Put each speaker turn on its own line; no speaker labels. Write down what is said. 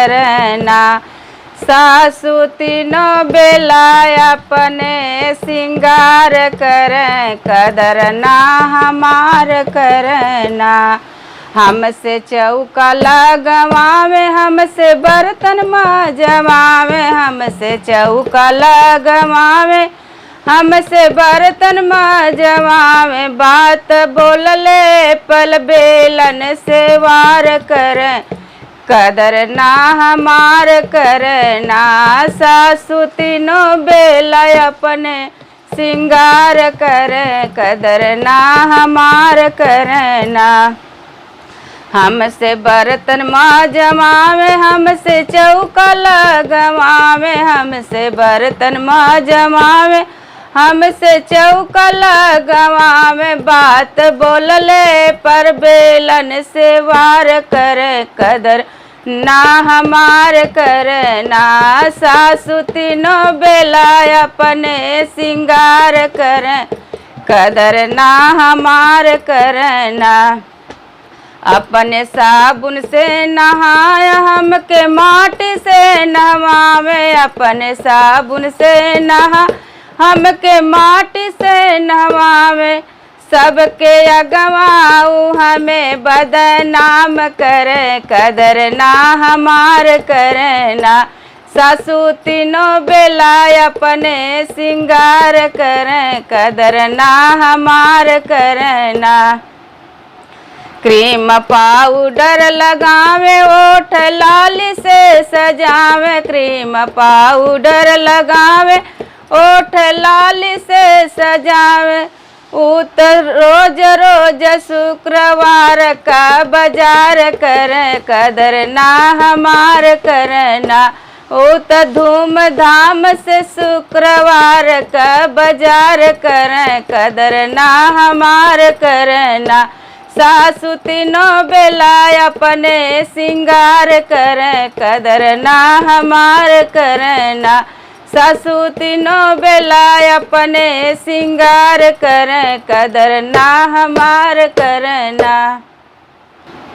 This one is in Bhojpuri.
करना। सासु तीनों बेला अपने सिंगार करें, कदर ना हमार करना। हमसे चौका लगवावे, हमसे बर्तन मजवावे, हमसे चौका लगवावे, हमसे बर्तन मजवावे। बात बोलले पल बेलन से वार करें, कदर ना हमार करना। सासु तीनों बेला अपने सिंगार करें, कदर ना हमार करना। हमसे बर्तन मजवावे, हमसे चौका लगवावे, हमसे बर्तन मजवावे, हमसे चौका लगवावे। बात बोलले पर बेलन से वार करे, कदर ना हमार करना। सासु तीनों बेला अपने सिंगार करें, कदर ना हमार करना। अपने साबुन से नहाया, हमके माटी से नहवावे, अपने साबुन से नहा हमके माटी से नहवावे। सबके अगवाऊ हमें बदनाम करे, कदर ना हमार करना। सासु तीनों बेला अपने सिंगार करें, कदर ना हमार करना। क्रीम पाउडर लगावे, ओठ लाली से सजावे, क्रीम पाउडर लगावे, ओठ लाली से सजावे। उत रोज रोज शुक्रवार का बाजार करें, कदर ना हमार करना। उत धूमधाम से शुक्रवार का बाजार करें, कदर ना हमार करना। सासु तीनों बेला अपने सिंगार करें, कदर ना हमार करना। सासु तीनों बेला अपने सिंगार करें, कदर ना हमार करना।